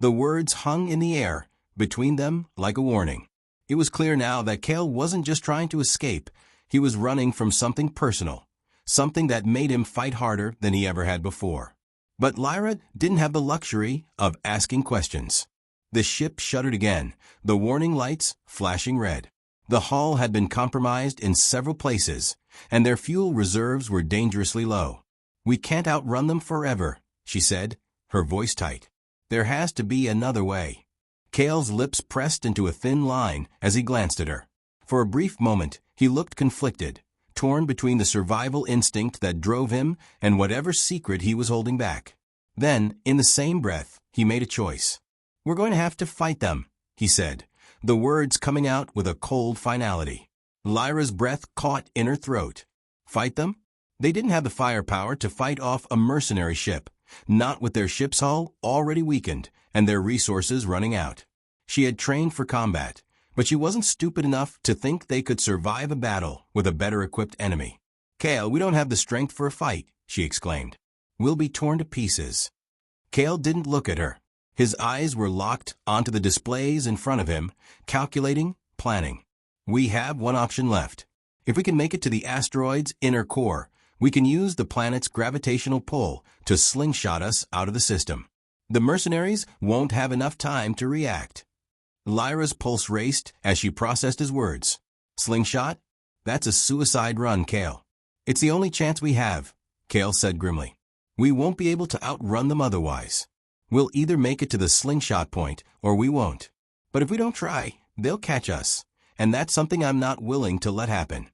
The words hung in the air between them like a warning. It was clear now that Kale wasn't just trying to escape, he was running from something personal, something that made him fight harder than he ever had before. But Lyra didn't have the luxury of asking questions. The ship shuddered again, the warning lights flashing red. The hull had been compromised in several places, and their fuel reserves were dangerously low. "We can't outrun them forever," she said, her voice tight. "There has to be another way." Kale's lips pressed into a thin line as he glanced at her. For a brief moment, he looked conflicted, torn between the survival instinct that drove him and whatever secret he was holding back. Then, in the same breath, he made a choice. "We're going to have to fight them," he said, the words coming out with a cold finality. Lyra's breath caught in her throat. Fight them? They didn't have the firepower to fight off a mercenary ship, not with their ship's hull already weakened and their resources running out. She had trained for combat, but she wasn't stupid enough to think they could survive a battle with a better-equipped enemy. "Kale, we don't have the strength for a fight," she exclaimed. "We'll be torn to pieces." Kale didn't look at her. His eyes were locked onto the displays in front of him, calculating, planning. "We have one option left. If we can make it to the asteroid's inner core, we can use the planet's gravitational pull to slingshot us out of the system. The mercenaries won't have enough time to react." Lyra's pulse raced as she processed his words. "Slingshot? That's a suicide run, Kale." "It's the only chance we have," Kale said grimly. "We won't be able to outrun them otherwise. We'll either make it to the slingshot point or we won't. But if we don't try, they'll catch us, and that's something I'm not willing to let happen."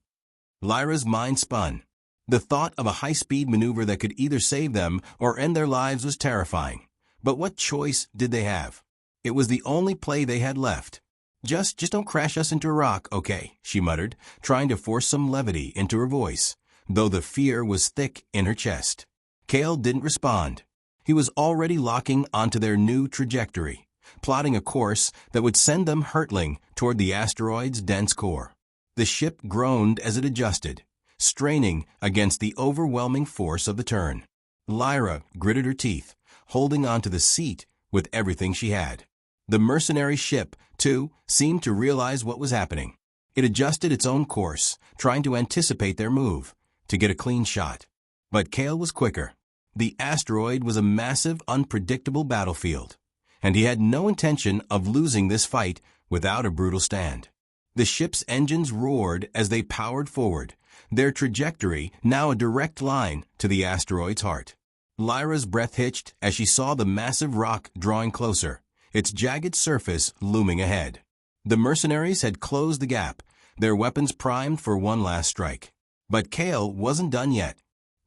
Lyra's mind spun. The thought of a high-speed maneuver that could either save them or end their lives was terrifying. But what choice did they have? It was the only play they had left. Just don't crash us into a rock, okay, she muttered, trying to force some levity into her voice, though the fear was thick in her chest. Cale didn't respond. He was already locking onto their new trajectory, plotting a course that would send them hurtling toward the asteroid's dense core. The ship groaned as it adjusted, straining against the overwhelming force of the turn. Lyra gritted her teeth, holding onto the seat with everything she had. The mercenary ship, too, seemed to realize what was happening. It adjusted its own course, trying to anticipate their move, to get a clean shot. But Cale was quicker. The asteroid was a massive, unpredictable battlefield, and he had no intention of losing this fight without a brutal stand. The ship's engines roared as they powered forward, their trajectory now a direct line to the asteroid's heart. Lyra's breath hitched as she saw the massive rock drawing closer, its jagged surface looming ahead. The mercenaries had closed the gap, their weapons primed for one last strike. But Cale wasn't done yet.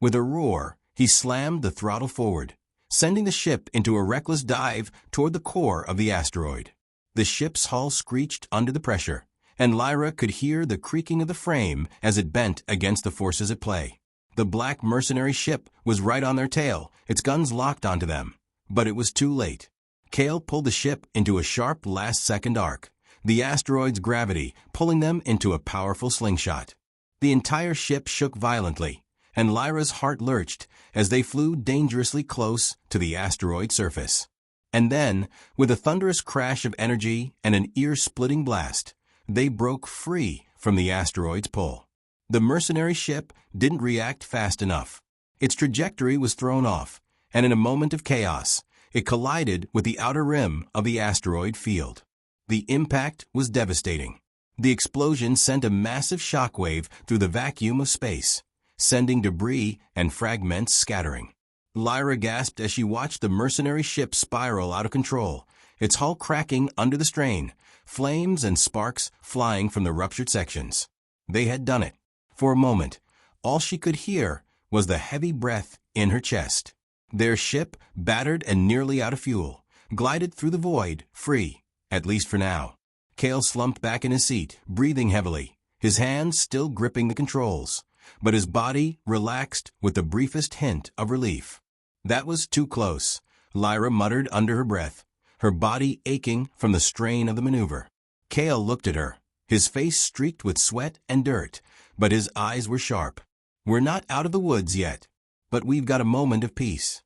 With a roar, he slammed the throttle forward, sending the ship into a reckless dive toward the core of the asteroid. The ship's hull screeched under the pressure, and Lyra could hear the creaking of the frame as it bent against the forces at play. The black mercenary ship was right on their tail, its guns locked onto them. But it was too late. Cale pulled the ship into a sharp last-second arc, the asteroid's gravity pulling them into a powerful slingshot. The entire ship shook violently, and Lyra's heart lurched as they flew dangerously close to the asteroid surface. And then, with a thunderous crash of energy and an ear-splitting blast, they broke free from the asteroid's pull. The mercenary ship didn't react fast enough. Its trajectory was thrown off, and in a moment of chaos, it collided with the outer rim of the asteroid field. The impact was devastating. The explosion sent a massive shockwave through the vacuum of space, sending debris and fragments scattering. Lyra gasped as she watched the mercenary ship spiral out of control, its hull cracking under the strain, flames and sparks flying from the ruptured sections. They had done it. For a moment, all she could hear was the heavy breath in her chest. Their ship, battered and nearly out of fuel, glided through the void, free, at least for now. Cale slumped back in his seat, breathing heavily, his hands still gripping the controls, but his body relaxed with the briefest hint of relief. That was too close, Lyra muttered under her breath, her body aching from the strain of the maneuver. Cale looked at her, his face streaked with sweat and dirt, but his eyes were sharp. We're not out of the woods yet, but we've got a moment of peace.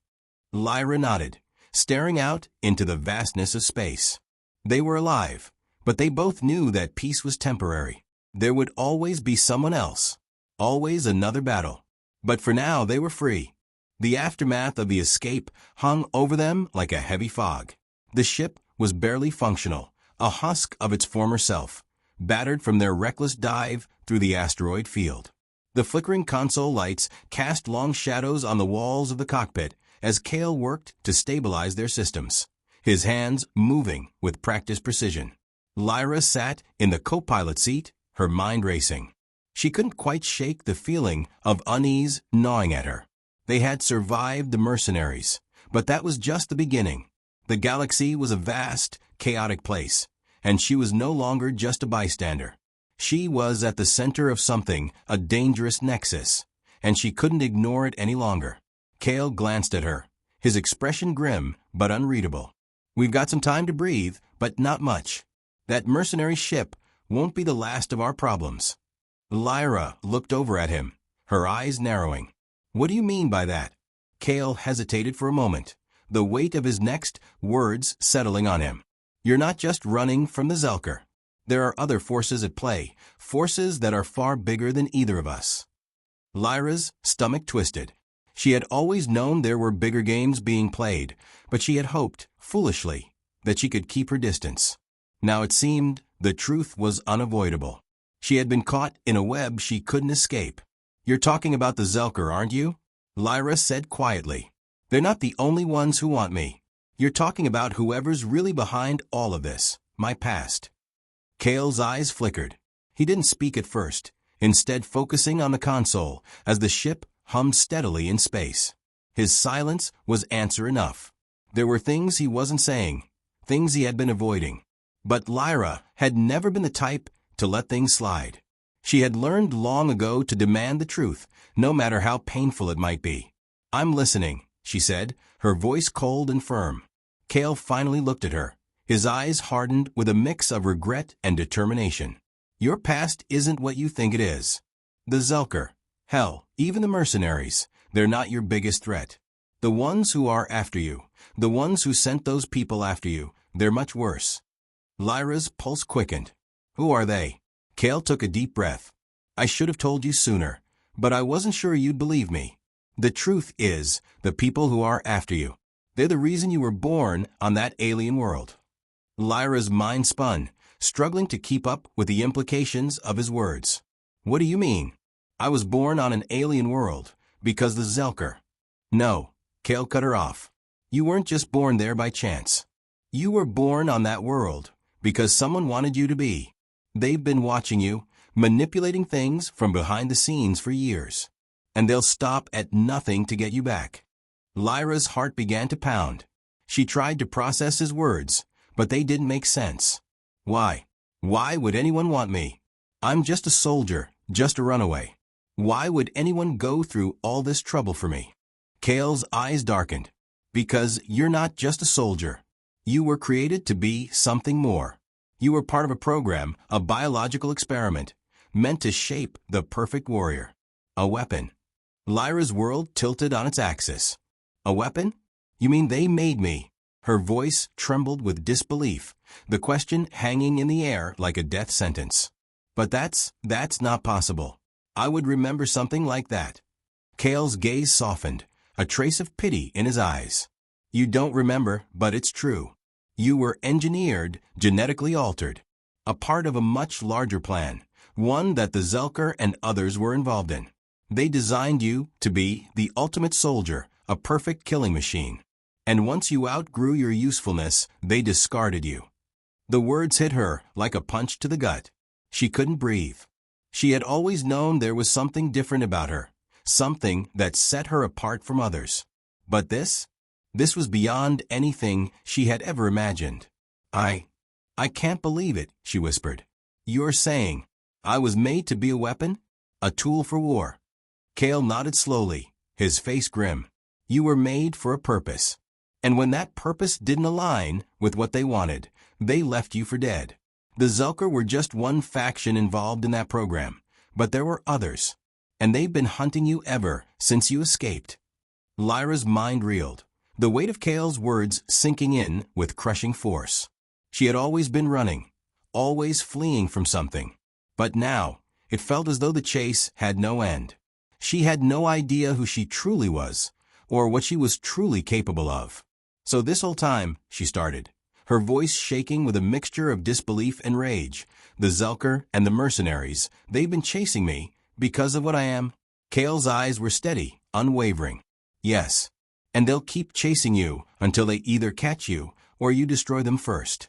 Lyra nodded, staring out into the vastness of space. They were alive, but they both knew that peace was temporary. There would always be someone else, always another battle. But for now they were free. The aftermath of the escape hung over them like a heavy fog. The ship was barely functional, a husk of its former self, battered from their reckless dive through the asteroid field. The flickering console lights cast long shadows on the walls of the cockpit as Cale worked to stabilize their systems, his hands moving with practiced precision. Lyra sat in the co-pilot seat, her mind racing. She couldn't quite shake the feeling of unease gnawing at her. They had survived the mercenaries, but that was just the beginning. The galaxy was a vast, chaotic place, and she was no longer just a bystander. She was at the center of something, a dangerous nexus, and she couldn't ignore it any longer. Cale glanced at her, his expression grim but unreadable. We've got some time to breathe, but not much. That mercenary ship won't be the last of our problems. Lyra looked over at him, her eyes narrowing. What do you mean by that? Cale hesitated for a moment, the weight of his next words settling on him. You're not just running from the Zelker. There are other forces at play, forces that are far bigger than either of us. Lyra's stomach twisted. She had always known there were bigger games being played, but she had hoped, foolishly, that she could keep her distance. Now it seemed the truth was unavoidable. She had been caught in a web she couldn't escape. You're talking about the Zelker, aren't you? Lyra said quietly. They're not the only ones who want me. You're talking about whoever's really behind all of this, my past. Cale's eyes flickered. He didn't speak at first, instead focusing on the console as the ship hummed steadily in space. His silence was answer enough. There were things he wasn't saying, things he had been avoiding. But Lyra had never been the type to let things slide. She had learned long ago to demand the truth, no matter how painful it might be. "I'm listening," she said, her voice cold and firm. Cale finally looked at her. His eyes hardened with a mix of regret and determination. "Your past isn't what you think it is. The Zelker, hell, even the mercenaries, they're not your biggest threat. The ones who are after you, the ones who sent those people after you, they're much worse." Lyra's pulse quickened. "Who are they?" Cale took a deep breath. "I should have told you sooner, but I wasn't sure you'd believe me. The truth is, the people who are after you, they're the reason you were born on that alien world." Lyra's mind spun, struggling to keep up with the implications of his words. "What do you mean?" "I was born on an alien world, because the Zelker—" "No," Cale cut her off. "You weren't just born there by chance. You were born on that world because someone wanted you to be. They've been watching you, manipulating things from behind the scenes for years. And they'll stop at nothing to get you back." Lyra's heart began to pound. She tried to process his words, but they didn't make sense. "Why? Why would anyone want me? I'm just a soldier, just a runaway. Why would anyone go through all this trouble for me?" Cale's eyes darkened. "Because you're not just a soldier. You were created to be something more. You were part of a program, a biological experiment, meant to shape the perfect warrior. A weapon." Lyra's world tilted on its axis. "A weapon? You mean they made me?" Her voice trembled with disbelief, the question hanging in the air like a death sentence. "But that's not possible. I would remember something like that." Cale's gaze softened, a trace of pity in his eyes. "You don't remember, but it's true. You were engineered, genetically altered. A part of a much larger plan, one that the Zelker and others were involved in. They designed you to be the ultimate soldier, a perfect killing machine. And once you outgrew your usefulness, they discarded you." The words hit her like a punch to the gut. She couldn't breathe. She had always known there was something different about her, something that set her apart from others. But this was beyond anything she had ever imagined. I can't believe it," she whispered. "You're saying I was made to be a weapon? A tool for war?" Cale nodded slowly, his face grim. "You were made for a purpose. And when that purpose didn't align with what they wanted, they left you for dead. The Zelker were just one faction involved in that program, but there were others. And they've been hunting you ever since you escaped." Lyra's mind reeled, the weight of Cale's words sinking in with crushing force. She had always been running, always fleeing from something. But now, it felt as though the chase had no end. She had no idea who she truly was, or what she was truly capable of. "So this whole time," she started, her voice shaking with a mixture of disbelief and rage, "the Zelker and the mercenaries, they've been chasing me because of what I am?" Cale's eyes were steady, unwavering. "Yes. And they'll keep chasing you until they either catch you or you destroy them first."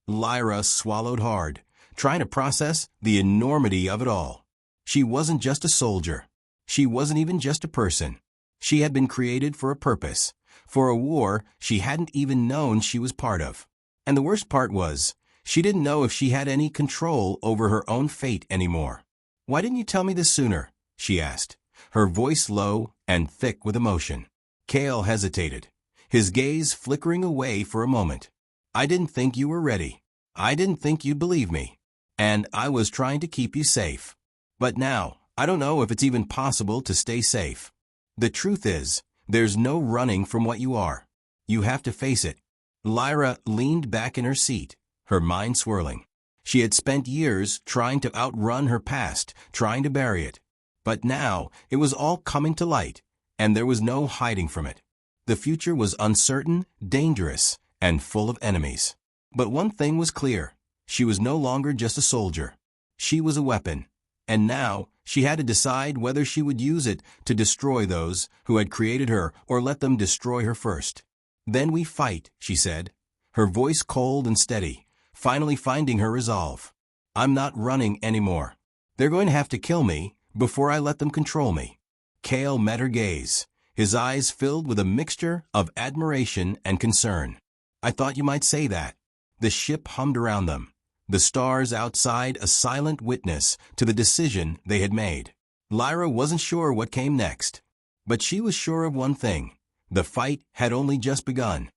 Lyra swallowed hard, trying to process the enormity of it all. She wasn't just a soldier. She wasn't even just a person. She had been created for a purpose, for a war she hadn't even known she was part of. And the worst part was, she didn't know if she had any control over her own fate anymore. "Why didn't you tell me this sooner?" she asked, her voice low and thick with emotion. Cale hesitated, his gaze flickering away for a moment. "I didn't think you were ready. I didn't think you'd believe me. And I was trying to keep you safe. But now, I don't know if it's even possible to stay safe. The truth is, there's no running from what you are. You have to face it." Lyra leaned back in her seat, her mind swirling. She had spent years trying to outrun her past, trying to bury it. But now, it was all coming to light, and there was no hiding from it. The future was uncertain, dangerous, and full of enemies. But one thing was clear. She was no longer just a soldier. She was a weapon. And now, she had to decide whether she would use it to destroy those who had created her or let them destroy her first. "Then we fight," she said, her voice cold and steady, finally finding her resolve. "I'm not running anymore. They're going to have to kill me before I let them control me." Cale met her gaze, his eyes filled with a mixture of admiration and concern. I thought you might say that. The ship hummed around them, the stars outside a silent witness to the decision they had made. Lyra wasn't sure what came next, but she was sure of one thing. The fight had only just begun.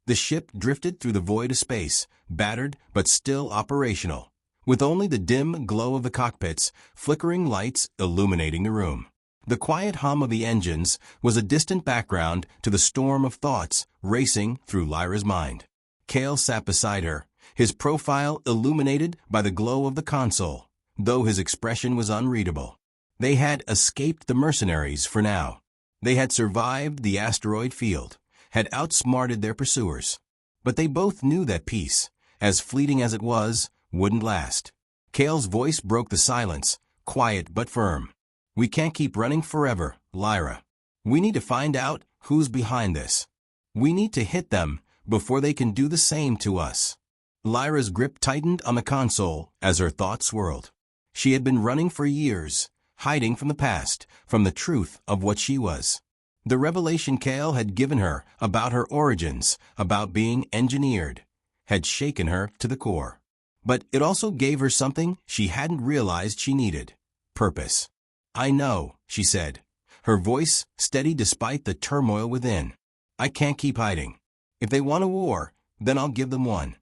The ship drifted through the void of space, battered but still operational, with only the dim glow of the cockpits, flickering lights illuminating the room. The quiet hum of the engines was a distant background to the storm of thoughts racing through Lyra's mind. Cale sat beside her, his profile illuminated by the glow of the console, though his expression was unreadable. They had escaped the mercenaries for now. They had survived the asteroid field, had outsmarted their pursuers. But they both knew that peace, as fleeting as it was, wouldn't last. Cale's voice broke the silence, quiet but firm. We can't keep running forever, Lyra. We need to find out who's behind this. We need to hit them before they can do the same to us. Lyra's grip tightened on the console as her thoughts swirled. She had been running for years, hiding from the past, from the truth of what she was. The revelation Cale had given her about her origins, about being engineered, had shaken her to the core. But it also gave her something she hadn't realized she needed: purpose. I know, she said, her voice steady despite the turmoil within. I can't keep hiding. If they want a war, then I'll give them one.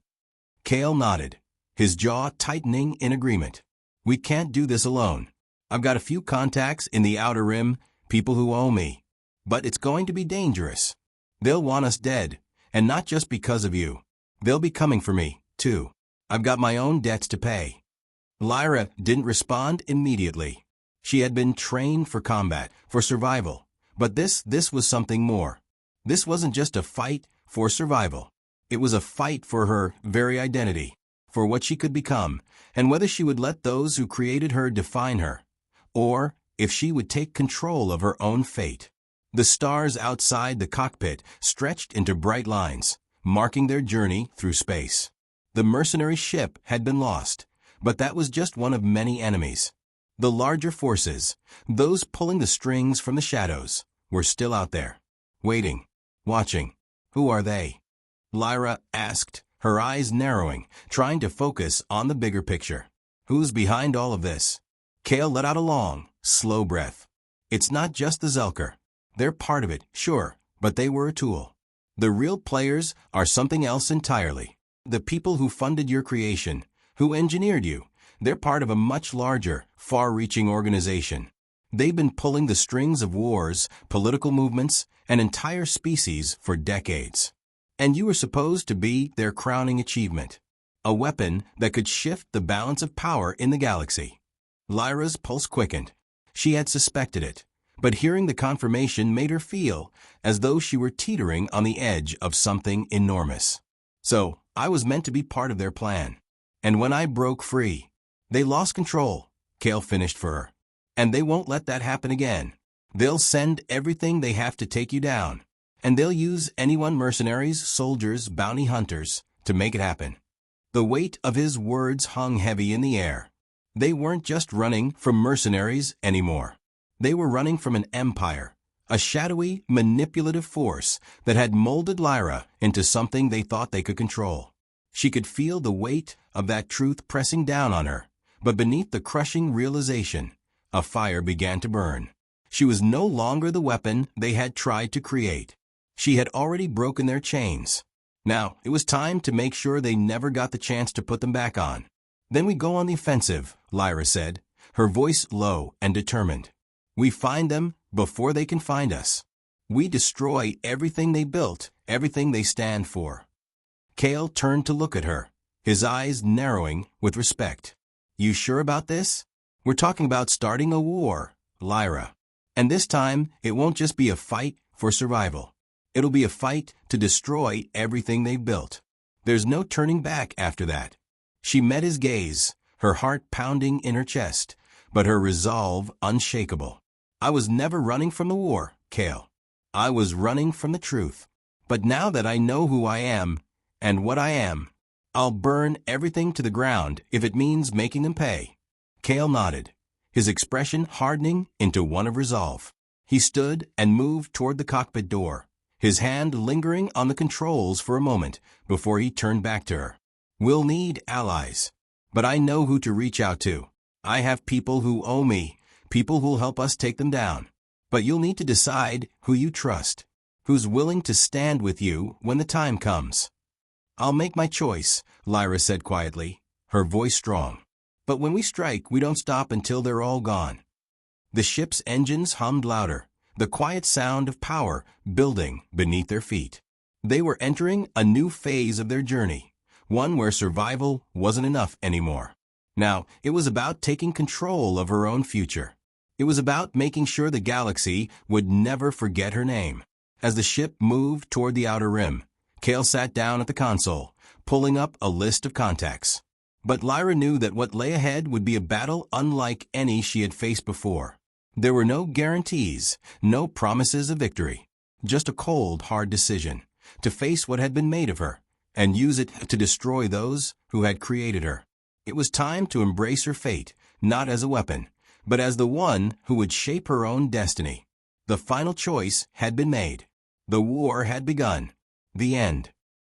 Cale nodded, his jaw tightening in agreement. We can't do this alone. I've got a few contacts in the Outer Rim, people who owe me. But it's going to be dangerous. They'll want us dead, and not just because of you. They'll be coming for me, too. I've got my own debts to pay. Lyra didn't respond immediately. She had been trained for combat, for survival. But this was something more. This wasn't just a fight for survival. It was a fight for her very identity, for what she could become, and whether she would let those who created her define her, or if she would take control of her own fate. The stars outside the cockpit stretched into bright lines, marking their journey through space. The mercenary ship had been lost, but that was just one of many enemies. The larger forces, those pulling the strings from the shadows, were still out there, waiting, watching. Who are they? Lyra asked, her eyes narrowing, trying to focus on the bigger picture. Who's behind all of this? Cale let out a long, slow breath. It's not just the Zelker. They're part of it, sure, but they were a tool. The real players are something else entirely. The people who funded your creation, who engineered you, they're part of a much larger, far-reaching organization. They've been pulling the strings of wars, political movements, and entire species for decades. And you were supposed to be their crowning achievement, a weapon that could shift the balance of power in the galaxy. Lyra's pulse quickened. She had suspected it, but hearing the confirmation made her feel as though she were teetering on the edge of something enormous. So, I was meant to be part of their plan. And when I broke free, they lost control, Cale finished for her. And they won't let that happen again. They'll send everything they have to take you down. And they'll use anyone, mercenaries, soldiers, bounty hunters, to make it happen. The weight of his words hung heavy in the air. They weren't just running from mercenaries anymore. They were running from an empire, a shadowy, manipulative force that had molded Lyra into something they thought they could control. She could feel the weight of that truth pressing down on her, but beneath the crushing realization, a fire began to burn. She was no longer the weapon they had tried to create. She had already broken their chains. Now, it was time to make sure they never got the chance to put them back on. Then we go on the offensive, Lyra said, her voice low and determined. We find them before they can find us. We destroy everything they built, everything they stand for. Cale turned to look at her, his eyes narrowing with respect. You sure about this? We're talking about starting a war, Lyra. And this time, it won't just be a fight for survival. It'll be a fight to destroy everything they've built. There's no turning back after that. She met his gaze, her heart pounding in her chest, but her resolve unshakable. I was never running from the war, Cale. I was running from the truth. But now that I know who I am, and what I am, I'll burn everything to the ground if it means making them pay. Cale nodded, his expression hardening into one of resolve. He stood and moved toward the cockpit door, his hand lingering on the controls for a moment before he turned back to her. "We'll need allies, but I know who to reach out to. I have people who owe me, people who'll help us take them down. But you'll need to decide who you trust, who's willing to stand with you when the time comes." "I'll make my choice," Lyra said quietly, her voice strong. "But when we strike, we don't stop until they're all gone." The ship's engines hummed louder, the quiet sound of power building beneath their feet. They were entering a new phase of their journey, one where survival wasn't enough anymore. Now, it was about taking control of her own future. It was about making sure the galaxy would never forget her name. As the ship moved toward the outer rim, Kale sat down at the console, pulling up a list of contacts. But Lyra knew that what lay ahead would be a battle unlike any she had faced before. There were no guarantees, no promises of victory, just a cold, hard decision to face what had been made of her and use it to destroy those who had created her. It was time to embrace her fate, not as a weapon, but as the one who would shape her own destiny. The final choice had been made. The war had begun. The end